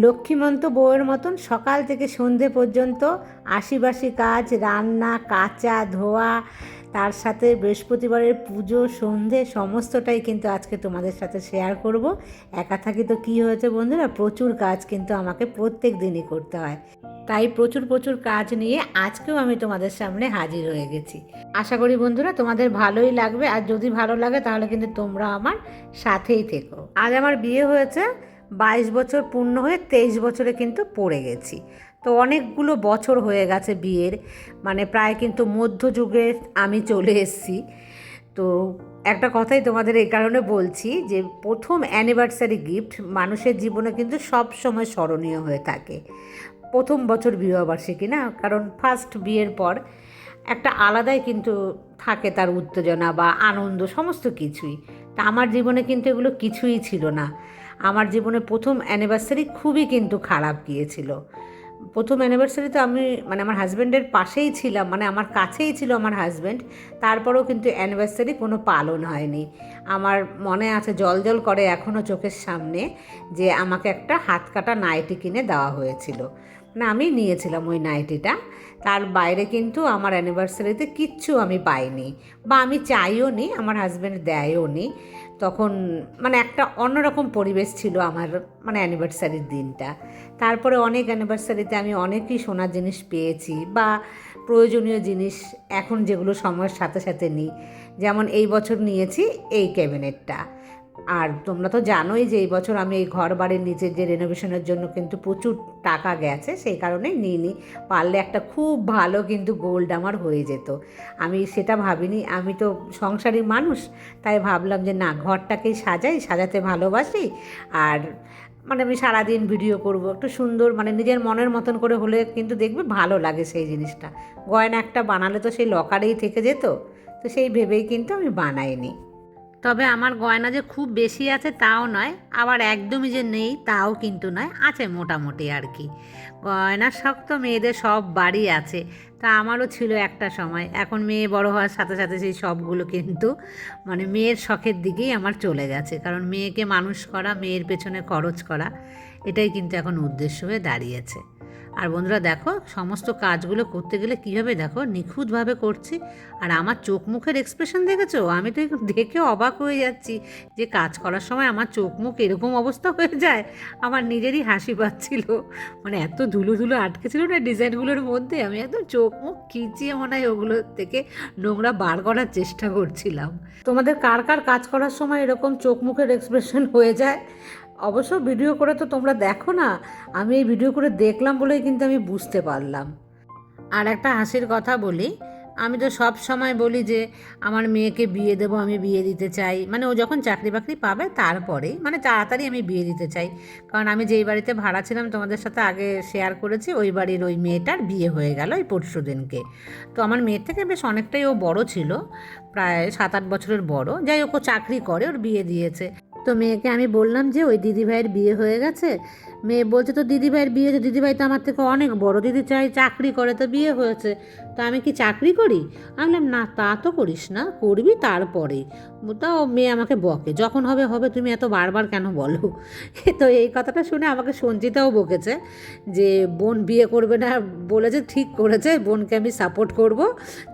লক্ষ্মীমন্ত বউয়ের মতন সকাল থেকে সন্ধে পর্যন্ত আশিবাসি কাজ, রান্না, কাচা ধোয়া, তার সাথে বৃহস্পতিবারের পুজো, সন্ধে সমস্তটাই কিন্তু আজকে তোমাদের সাথে শেয়ার করব। একা থাকি তো কী হয়েছে বন্ধুরা, প্রচুর কাজ কিন্তু আমাকে প্রত্যেক দিনই করতে হয়। তাই প্রচুর প্রচুর কাজ নিয়ে আজকেও আমি তোমাদের সামনে হাজির হয়ে গেছি। আশা করি বন্ধুরা তোমাদের ভালোই লাগবে, আর যদি ভালো লাগে তাহলে কিন্তু তোমরা আমার সাথেই থেকো। আজ আমার বিয়ে হয়েছে 22 বছর পূর্ণ হয়ে 23 বছরে কিন্তু পড়ে গেছি। তো অনেকগুলো বছর হয়ে গেছে বিয়ের, মানে প্রায় কিন্তু মধ্যযুগে আমি চলে এসেছি। তো একটা কথাই তোমাদের এই কারণে বলছি যে প্রথম অ্যানিভার্সারি গিফট মানুষের জীবনে কিন্তু সব সময় স্মরণীয় হয়ে থাকে। প্রথম বছর বিবাহবার্ষিকী না, কারণ ফার্স্ট বিয়ের পর একটা আলাদাই কিন্তু থাকে তার উত্তেজনা বা আনন্দ সমস্ত কিছুই। তা আমার জীবনে কিন্তু এগুলো কিছুই ছিল না। আমার জীবনে প্রথম অ্যানিভার্সারি খুবই কিন্তু খারাপ গিয়েছিল। প্রথম অ্যানিভার্সারিতে আমি মানে আমার হাজব্যান্ডের পাশেই ছিলাম, মানে আমার কাছেই ছিল আমার হাজব্যান্ড, তারপরেও কিন্তু অ্যানিভার্সারি কোনো পালন হয়নি। আমার মনে আছে, জল করে এখনও চোখের সামনে, যে আমাকে একটা হাত কাটা নাইটি কিনে দেওয়া হয়েছিল। মানে আমি নিয়েছিলাম ওই নাইটিটা, তার বাইরে কিন্তু আমার অ্যানিভার্সারিতে কিচ্ছু আমি পাইনি, বা আমি চাইও নি, আমার হাজব্যান্ড দেয়ও নি। তখন মানে একটা অন্যরকম পরিবেশ ছিল আমার মানে অ্যানিভার্সারির দিনটা। তারপরে অনেক অ্যানিভার্সারিতে আমি অনেকই সোনার জিনিস পেয়েছি, বা প্রয়োজনীয় জিনিস এখন যেগুলো সময়ের সাথে সাথে নিই। যেমন এই বছর নিয়েছি এই ক্যাবিনেটটা। আর তোমরা তো জানোই যে এই বছর আমি এই ঘর বাড়ির নিচের যে রেনোভেশনের জন্য কিন্তু প্রচুর টাকা গেছে, সেই কারণেই নিইনি। পারলে একটা খুব ভালো কিন্তু গোল্ড আমার হয়ে যেত। আমি সেটা ভাবিনি, আমি তো সংসারী মানুষ, তাই ভাবলাম যে না, ঘরটাকেই সাজাতে ভালোবাসি। আর মানে আমি সারাদিন ভিডিও করব, একটু সুন্দর মানে নিজের মনের মতন করে হলে কিন্তু দেখবে ভালো লাগে সেই জিনিসটা। গয়না একটা বানালে তো সেই লকারেই থেকে যেত, তো সেই ভেবেই কিন্তু আমি বানাইনি। তবে আমার গয়না যে খুব বেশি আছে তাও নয়, আবার একদমই যে নেই তাও কিন্তু নয়, আছে মোটামুটি আর কি। গয়নার শখ তো মেয়েদের সব বাড়ি আছে, তা আমারও ছিল একটা সময়। এখন মেয়ে বড় হওয়ার সাথে সাথে সেই সবগুলো কিন্তু মানে মেয়ের শখের দিকেই আমার চলে গেছে, কারণ মেয়েকে মানুষ করা, মেয়ের পেছনে খরচ করা, এটাই কিন্তু এখন উদ্দেশ্য হয়ে দাঁড়িয়েছে। আর বন্ধুরা দেখো, সমস্ত কাজগুলো করতে গেলে কীভাবে দেখো নিখুঁতভাবে করছি। আর আমার চোখ মুখের এক্সপ্রেশন দেখেছো? আমি তো দেখে অবাক হয়ে যাচ্ছি যে কাজ করার সময় আমার চোখ মুখ এরকম অবস্থা হয়ে যায়। আমার নিজেরই হাসি পাচ্ছিল, মানে এত ধুলো ধুলো আটকে ছিল না ডিজাইনগুলোর মধ্যে, আমি একদম চোখ মুখ খিচিয়ে মনে হয় ওগুলো থেকে নোংরা বার করার চেষ্টা করছিলাম। তোমাদের কার কার কাজ করার সময় এরকম চোখ মুখের এক্সপ্রেশন হয়ে যায়? অবশ্য ভিডিও করে তো তোমরা দেখো না, আমি এই ভিডিও করে দেখলাম বলেই কিন্তু আমি বুঝতে পারলাম। আর একটা হাসির কথা বলি, আমি তো সব সময় বলি যে আমার মেয়েকে বিয়ে দেবো, আমি বিয়ে দিতে চাই, মানে ও যখন চাকরি বাকরি পাবে তারপরেই, মানে তাড়াতাড়ি আমি বিয়ে দিতে চাই। কারণ আমি যেই বাড়িতে ভাড়া ছিলাম তোমাদের সাথে আগে শেয়ার করেছি, ওই বাড়ির ওই মেয়েটার বিয়ে হয়ে গেল এই পরশু দিনকে। তো আমার মেয়ের থেকে বেশ অনেকটাই ও বড় ছিল, প্রায় 7-8 বছরের বড়। যাই হোক, ও চাকরি করে, ওর বিয়ে দিয়েছে। তো মেয়েকে আমি বললাম যে ওই দিদিভাইয়ের বিয়ে হয়ে গেছে। মেয়ে বলছে তো দিদিভাইয়ের বিয়ে, দিদিভাই তো আমার থেকে অনেক বড়, দিদি চাই চাকরি করে, তো বিয়ে হয়েছে, তো আমি কি চাকরি করি? আমি বললাম না, তা তো করিস না, করবি তারপরে। তাও মেয়ে আমাকে বকে, যখন হবে হবে, তুমি এত বারবার কেন বলো? তো এই কথাটা শুনে আমাকে সঞ্চিতাও বকেছে যে বোন বিয়ে করবে না, বলেছে ঠিক করেছে, বোনকে আমি সাপোর্ট করব,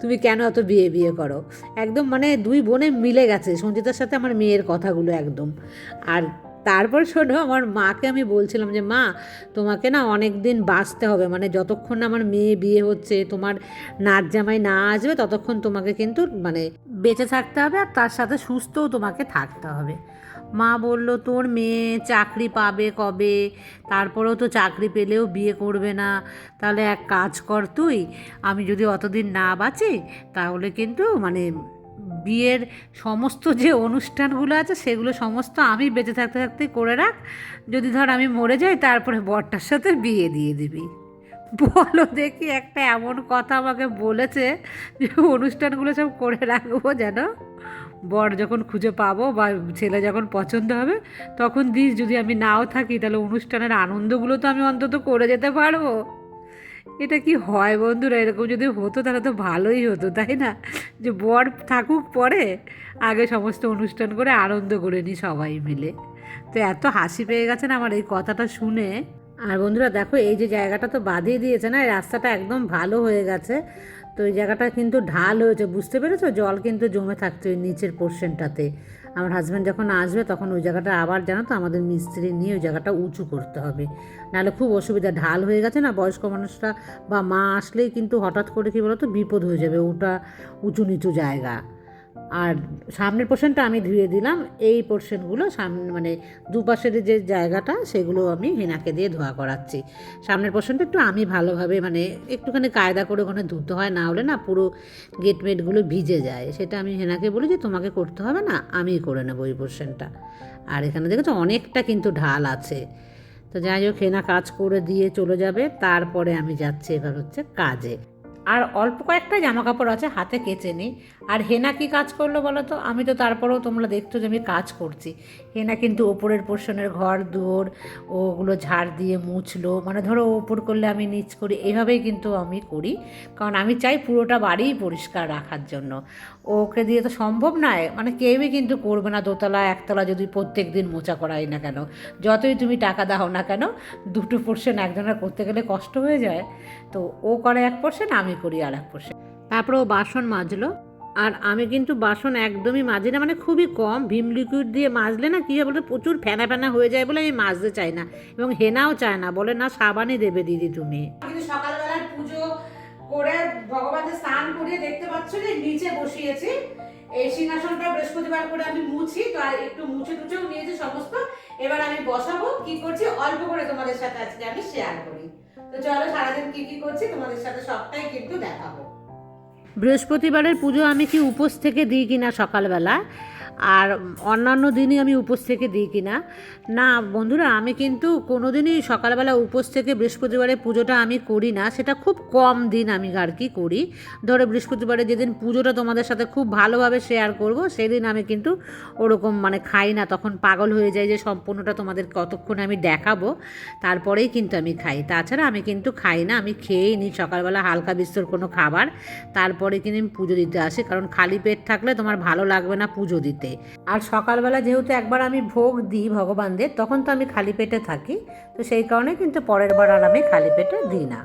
তুমি কেন এত বিয়ে বিয়ে করো। একদম মানে দুই বোনে মিলে গেছে সঞ্চিতার সাথে আমার মেয়ের কথাগুলো একদম। আর তারপর শোনো, আমার মাকে আমি বলছিলাম যে মা, তোমাকে না অনেক দিন বাঁচতে হবে, মানে যতক্ষণ না আমার মেয়ে বিয়ে হচ্ছে, তোমার নাচ জামাই না আসবে, ততক্ষণ তোমাকে কিন্তু মানে বেঁচে থাকতে হবে, আর তার সাথে সুস্থও তোমাকে থাকতে হবে। মা বলল তোর মেয়ে চাকরি পাবে কবে, তারপরেও তো চাকরি পেলেও বিয়ে করবে না, তাহলে এক কাজ কর তুই, আমি যদি অতদিন না বাঁচি তাহলে কিন্তু মানে বিয়ের সমস্ত যে অনুষ্ঠানগুলো আছে সেগুলো সমস্ত আমি বেঁচে থাকতে থাকতে করে রাখ, যদি ধর আমি মরে যাই তারপরে বরটার সাথে বিয়ে দিয়ে দিবি। বলো দেখি, একটা এমন কথা আমাকে বলেছে যে অনুষ্ঠানগুলো সব করে রাখবো যেন বর যখন খুঁজে পাবো বা ছেলে যখন পছন্দ হবে তখন দিস, যদি আমি নাও থাকি তাহলে অনুষ্ঠানের আনন্দগুলো তো আমি অন্তত করে যেতে পারবো। এটা কি হয় বন্ধুরা? এরকম যদি হতো তাহলে তো ভালোই হতো, তাই না? যে বর থাকুক পরে, আগে সমস্ত অনুষ্ঠান করে আনন্দ করে নিই সবাই মিলে। তো এত হাসি পেয়ে গেছে না আমার এই কথাটা শুনে। আর বন্ধুরা দেখো, এই যে জায়গাটা তো বাঁধিয়ে দিয়েছে না, এই রাস্তাটা একদম ভালো হয়ে গেছে। তো এই জায়গাটা কিন্তু ঢাল হয়েছে, বুঝতে পেরেছো? জল কিন্তু জমে থাকছে ওই নিচের পোর্শনটাতে। আমার হাজব্যান্ড যখন আসবে তখন ওই জায়গাটা আবার, জানো তো, আমাদের মিস্ত্রি নিয়ে ওই জায়গাটা উঁচু করতে হবে, নাহলে খুব অসুবিধা। ঢাল হয়ে গেছে না, বয়স্ক মানুষরা বা মা আসলেই কিন্তু হঠাৎ করে কী বলো তো, বিপদ হয়ে যাবে, ওটা উঁচু নিচু জায়গা। আর সামনের পোর্শনটা আমি ধুয়ে দিলাম, এই পোর্শনগুলো সামনে মানে দুপাশের যে জায়গাটা সেগুলো আমি হেনাকে দিয়ে ধোয়া করাচ্ছি। সামনের পোর্শনটা একটু আমি ভালোভাবে মানে একটুখানি কায়দা করে ওখানে ধুতে হয়, না হলে না পুরো গেটমেটগুলো ভিজে যায়। সেটা আমি হেনাকে বলি যে তোমাকে করতে হবে না, আমিই করে নেবো এই পোর্শনটা। আর এখানে দেখেছো অনেকটা কিন্তু ঢাল আছে। তো যাই হোক, হেনা কাজ করে দিয়ে চলে যাবে, তারপরে আমি যাচ্ছি এবার হচ্ছে কাজে। আর অল্প কয়েকটা জামা কাপড় আছে, হাতে কেচে নিই। আর হেনা কি কাজ করলো বলো তো? আমি তো তারপরেও তোমরা দেখছো যে আমি কাজ করছি। হেনা কিন্তু ওপরের পোর্শনের ঘর দুয়ার ওগুলো ঝাড় দিয়ে মুছলো, মানে ধরো ওপর করলে আমি নিচ করি, এভাবেই কিন্তু আমি করি, কারণ আমি চাই পুরোটা বাড়িই পরিষ্কার রাখার জন্য। ওকে দিয়ে তো সম্ভব নয়, মানে কেউই কিন্তু করবে না দোতলা একতলা যদি প্রত্যেক দিন মোছা করাই না কেন, যতই তুমি টাকা দাও না কেন, দুটো পোর্শন একজনের করতে গেলে কষ্ট হয়ে যায়। তো ও করে এক পোর্শন, আমি করি আর এক পোর্শন। তারপরে ও বাসন মাজলো। আর আমি কিন্তু বাসন একদমই মাজি না, মানে খুবই কম। ভিম লিকুইড দিয়ে মাজলে না কী হয় বলতে, প্রচুর ফেনা ফেনা হয়ে যায় বলে আমি মাজতে চাই না, এবং হেনাও চায় না, বলে না সাবানই দেবে দিদি তুমি। কিন্তু সকালবেলার পুজো করে ভগবানের স্নান করিয়ে দেখতে পাচ্ছ যে নিচে বসিয়েছি। এই সিংহাসনটা বৃহস্পতিবার করে আমি মুছি, তো আর একটু মুছে টুছেও নিয়েছি সমস্ত। এবার আমি বসাবো, কি করছি অল্প করে তোমাদের সাথে আজকে আমি শেয়ার করি। তো চলো, সারাদিন কি কি করছি তোমাদের সাথে সবটাই কিন্তু দেখাবো। বৃহস্পতিবারের পুজো আমি কি উপোস থেকে দিই কিনা সকালবেলা, আর অন্যান্য দিনই আমি উপোস থেকে দিই কিনা, না বন্ধুরা, আমি কিন্তু কোনো দিনই সকালবেলা উপোস থেকে বৃহস্পতিবারের পুজোটা আমি করি না। সেটা খুব কম দিন আমি আর কি করি। ধরো বৃহস্পতিবারে যেদিন পুজোটা তোমাদের সাথে খুব ভালোভাবে শেয়ার করব, সেদিন আমি কিন্তু ওরকম মানে খাই না, তখন পাগল হয়ে যায় যে সম্পূর্ণটা তোমাদের কতক্ষণে আমি দেখাবো, তারপরেই কিন্তু আমি খাই। তাছাড়া আমি কিন্তু খাই না, আমি খেয়েই নিই সকালবেলা হালকা বিস্তর কোনো খাবার, তারপরে কিন্তু আমি পুজো দিতে আসি, কারণ খালি পেট থাকলে তোমার ভালো লাগবে না পুজো দিতে। আর সকালবেলা যেহেতু একবার আমি ভোগ দিই ভগবানদের, তখন তো আমি খালি পেটে থাকি, তো সেই কারণে কিন্তু পরের বার আর আমি খালি পেটে দিই না।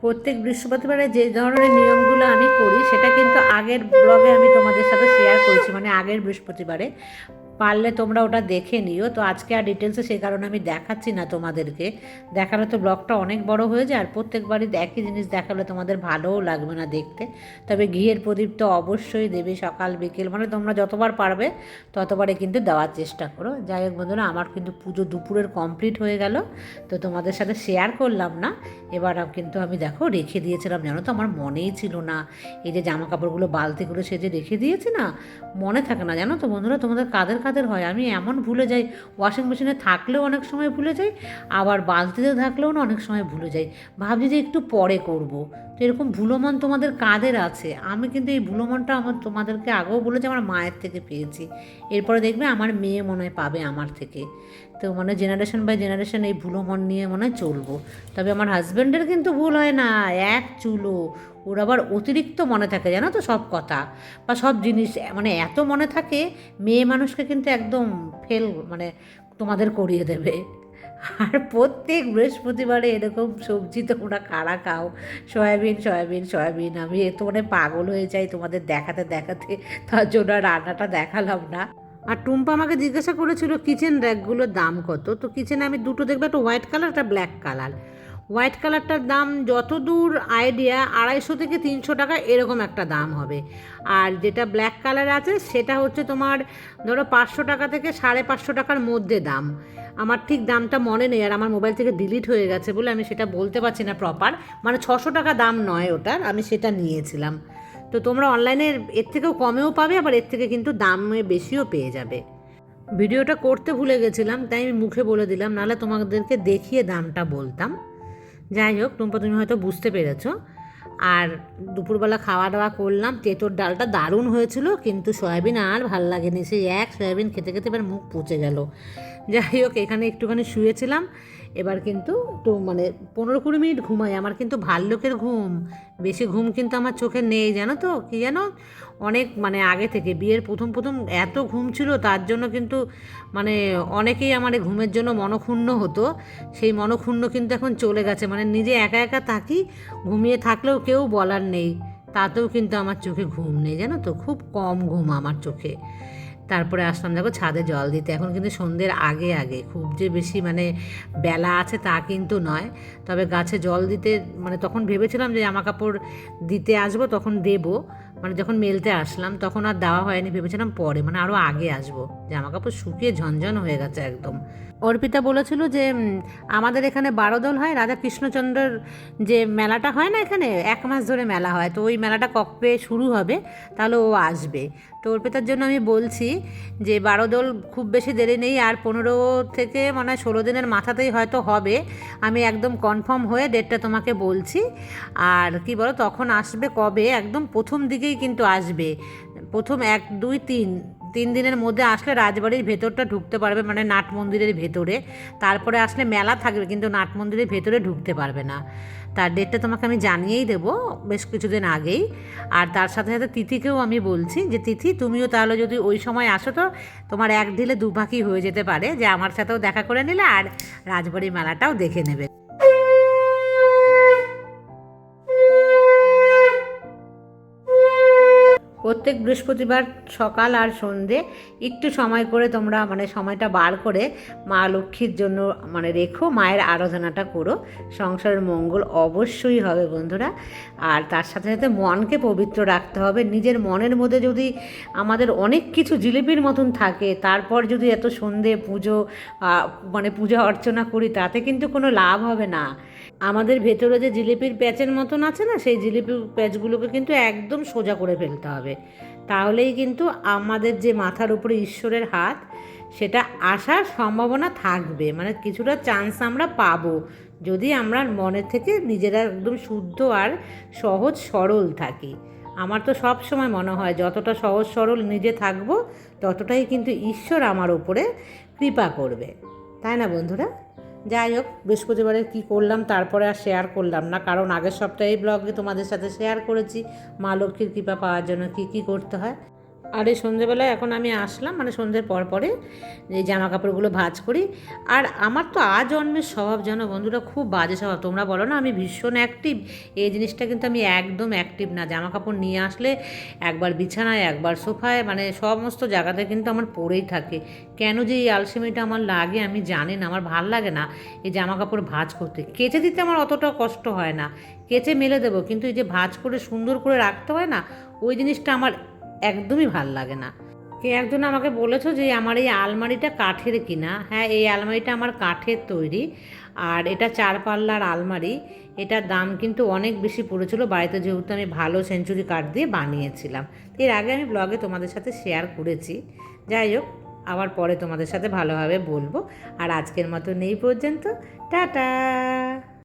প্রত্যেক বৃহস্পতিবারে যে ধরনের নিয়মগুলো আমি করি সেটা কিন্তু আগের ব্লগে আমি তোমাদের সাথে শেয়ার করেছি, মানে আগের বৃহস্পতিবারে, পারলে তোমরা ওটা দেখে নিও। তো আজকে আর ডিটেলসে সেই কারণে আমি দেখাচ্ছি না তোমাদেরকে, দেখালে তো ব্লগটা অনেক বড় হয়ে যায়, আর প্রত্যেকবারই একই জিনিস দেখালে তোমাদের ভালোও লাগবে না দেখতে। তবে ঘিয়ের প্রদীপ তো অবশ্যই দেবে সকাল বিকেল, মানে তোমরা যতবার পারবে ততবারে কিন্তু দেওয়ার চেষ্টা করো। যাই হোক বন্ধুরা, আমার কিন্তু পুজো দুপুরের কমপ্লিট হয়ে গেল, তো তোমাদের সাথে শেয়ার করলাম না। এবার কিন্তু আমি দেখো রেখে দিয়েছিলাম, জানো তো আমার মনেই ছিল না, এই যে জামা কাপড়গুলো বালতি করে সেজে রেখে দিয়েছি না, মনে থাকে না জানো তো বন্ধুরা, তোমাদের কাদের কাদের হয়, আমি এমন ভুলে যাই, ওয়াশিং মেশিনে থাকলেও অনেক সময় ভুলে যাই, আবার বালতিতে থাকলেও না অনেক সময় ভুলে যাই, ভাবছি যে একটু পরে করব। তো এরকম ভুলোমন তোমাদের কাদের আছে? আমি কিন্তু এই ভুলোমনটা আমার তোমাদেরকে আগেও বলেছি, আমার মায়ের থেকে পেয়েছি, এরপরে দেখবে আমার মেয়ে মনে হয় পাবে আমার থেকে। তো মানে জেনারেশন বাই জেনারেশন এই ভুলোমন নিয়ে মনে হয় চলবো। তবে আমার হাজব্যান্ডের কিন্তু ভুল হয় না এক চুলো, ওর আবার অতিরিক্ত মনে থাকে জানো তো সব কথা বা সব জিনিস, মানে এত মনে থাকে, মেয়ে মানুষকে কিন্তু একদম ফেল মানে তোমাদের করিয়ে দেবে। আর প্রত্যেক বৃহস্পতিবারে এরকম সবজি তোমরা কারা খাও, সয়াবিন সয়াবিন সয়াবিন, আমি এ তো মানে পাগল হয়ে যাই তোমাদের দেখাতে দেখাতে, তার জন্য রান্নাটা দেখালাম না। আর টুম্পা আমাকে জিজ্ঞাসা করেছিল কিচেন র্যাকগুলোর দাম কত, তো কিচেনে আমি দুটো দেখবে, একটা হোয়াইট কালার একটা ব্ল্যাক কালার। হোয়াইট কালারটার দাম যতদূর আইডিয়া 250 থেকে 300 টাকা এরকম একটা দাম হবে, আর যেটা ব্ল্যাক কালার আছে সেটা হচ্ছে তোমার ধরো 500 টাকা থেকে 550 টাকার মধ্যে দাম। আমার ঠিক দামটা মনে নেই, আর আমার মোবাইল থেকে ডিলিট হয়ে গেছে বলে আমি সেটা বলতে পারছি না প্রপার, মানে 600 টাকা দাম নয় ওটার, আমি সেটা নিয়েছিলাম। তো তোমরা অনলাইনে এর থেকেও কমেও পাবে, আবার এর থেকে কিন্তু দামে বেশিও পেয়ে যাবে। ভিডিওটা করতে ভুলে গেছিলাম, তাই আমি মুখে বলে দিলাম, নাহলে তোমাদেরকে দেখিয়ে দামটা বলতাম। যাই হোক টুম্পা, তুমি হয়তো বুঝতে পেরেছো। আর দুপুরবেলা খাওয়া দাওয়া করলাম, তেঁতোর ডালটা দারুণ হয়েছিল, কিন্তু সয়াবিন আর ভাল লাগেনি, সেই এক সয়াবিন খেতে খেতে এবার মুখ পচে গেল। যাই হোক, এখানে একটুখানি শুয়েছিলাম, এবার কিন্তু একটু মানে 15-20 মিনিট ঘুমাই, আমার কিন্তু ভাল্লুকের ঘুম, বেশি ঘুম কিন্তু আমার চোখে নেই, জানো তো কি জানো, অনেক মানে আগে থেকে বিয়ের প্রথম প্রথম এত ঘুম ছিল, তার জন্য কিন্তু মানে অনেকেই আমার এই ঘুমের জন্য মনক্ষুণ্ণ হতো। সেই মনক্ষুণ্ণ কিন্তু এখন চলে গেছে, মানে নিজে একা একা থাকি, ঘুমিয়ে থাকলেও কেউ বলার নেই, তাতেও কিন্তু আমার চোখে ঘুম নেই, জানো তো, খুব কম ঘুম আমার চোখে। তারপরে আসলাম দেখো ছাদে জল দিতে, এখন কিন্তু সন্ধ্যের আগে আগে, খুব যে বেশি মানে বেলা আছে তা কিন্তু নয়। তবে গাছে জল দিতে মানে তখন ভেবেছিলাম যে জামা কাপড় দিতে আসবো তখন দেবো, মানে যখন মেলতে আসলাম তখন আর দেওয়া হয়নি, ভেবেছিলাম পরে মানে আরও আগে আসবো, জামা কাপড় শুকিয়ে ঝনঝন হয়ে গেছে একদম। অর্পিতা বলেছিল যে আমাদের এখানে বারোদোল হয়, রাজা কৃষ্ণচন্দ্রের যে মেলাটা হয় না এখানে, 1 মাস ধরে মেলা হয়, তো ওই মেলাটা কবে শুরু হবে তাহলে ও আসবে। তো অর্পিতার জন্য আমি বলছি যে বারোদোল খুব বেশি দেরি নেই, আর 15 থেকে মানে 16 দিনের মাথাতেই হয়তো হবে। আমি একদম কনফার্ম হয়ে ডেটটা তোমাকে বলছি। আর কি বলো, তখন আসবে কবে, একদম প্রথম দিকেই কিন্তু আসবে, প্রথম 1 2 3 দিনের মধ্যে আসলে রাজবাড়ির ভেতরটা ঢুকতে পারবে, মানে নাট মন্দিরের ভেতরে। তারপরে আসলে মেলা থাকবে কিন্তু নাট মন্দিরের ভেতরে ঢুকতে পারবে না। তার ডেটটা তোমাকে আমি জানিয়েই দেবো বেশ কিছুদিন আগেই। আর তার সাথে সাথে তিথিকেও আমি বলছি যে তিথি তুমিও তাহলে যদি ওই সময় আসো তো তোমার এক ঢিলে দুপাখি হয়ে যেতে পারে, যে আমার সাথেও দেখা করে নিলে আর রাজবাড়ি মেলাটাও দেখে নেবে। প্রত্যেক বৃহস্পতিবার সকাল আর সন্ধে একটু সময় করে তোমরা মানে সময়টা বার করে মা লক্ষ্মীর জন্য মানে রেখো, মায়ের আরাধনাটা করো, সংসারের মঙ্গল অবশ্যই হবে বন্ধুরা। আর তার সাথে সাথে মনকে পবিত্র রাখতে হবে, নিজের মনের মধ্যে যদি আমাদের অনেক কিছু জিলিপির মতন থাকে, তারপর যদি এত সন্ধে পুজো মানে পূজা অর্চনা করি, তাতে কিন্তু কোনো লাভ হবে না। আমাদের ভেতরে যে জিলিপির প্যাচের মতন আছে না, সেই জিলিপির প্যাচগুলোকে কিন্তু একদম সোজা করে ফেলতে হবে, তাহলেই কিন্তু আমাদের যে মাথার উপরে ঈশ্বরের হাত, সেটা আসার সম্ভাবনা থাকবে, মানে কিছুটা চান্স আমরা পাবো, যদি আমরা মনের থেকে নিজেরা একদম শুদ্ধ আর সহজ সরল থাকি। আমার তো সব সময় মনে হয় যতটা সহজ সরল নিজে থাকবো, ততটাই কিন্তু ঈশ্বর আমার উপরে কৃপা করবে, তাই না বন্ধুরা? যাই হোক, বৃহস্পতিবারে কী করলাম তারপরে আর শেয়ার করলাম না, কারণ আগের সপ্তাহে ব্লগে তোমাদের সাথে শেয়ার করেছি মা লক্ষ্মীর কৃপা পাওয়ার জন্য কী কী করতে হয়। আর এই সন্ধেবেলায় এখন আমি আসলাম, মানে সন্ধ্যের পরে এই জামা কাপড়গুলো ভাঁজ করি। আর আমার তো জন্মের স্বভাব জানো বন্ধুরা, খুব বাজে স্বভাব। তোমরা বলো না আমি ভীষণ অ্যাক্টিভ, এই জিনিসটা কিন্তু আমি একদম অ্যাক্টিভ না। জামা কাপড় নিয়ে আসলে একবার বিছানায়, একবার সোফায়, মানে সমস্ত জায়গাতে কিন্তু আমার পড়েই থাকে। কেন যে এই আলসেমিটা আমার লাগে আমি জানি না, আমার ভাল লাগে না এই জামা কাপড় ভাঁজ করতে। কেচে দিতে আমার অতটা কষ্ট হয় না, কেচে মেলে দেবো, কিন্তু এই যে ভাঁজ করে সুন্দর করে রাখতে হয় না, ওই জিনিসটা আমার একদমই ভাল লাগে না। কে একজন আমাকে বলেছো যে আমার এই আলমারিটা কাঠের কিনা। হ্যাঁ, এই আলমারিটা আমার কাঠের তৈরি, আর এটা 4 পাল্লার আলমারি। এটার দাম কিন্তু অনেক বেশি পড়েছিল, বাড়িতে যেহেতু আমি ভালো সেঞ্চুরি কাঠ দিয়ে বানিয়েছিলাম। এর আগে আমি ব্লগে তোমাদের সাথে শেয়ার করেছি। যাই হোক, আবার পরে তোমাদের সাথে ভালোভাবে বলবো। আর আজকের মতো নেই পর্যন্ত, টাটা।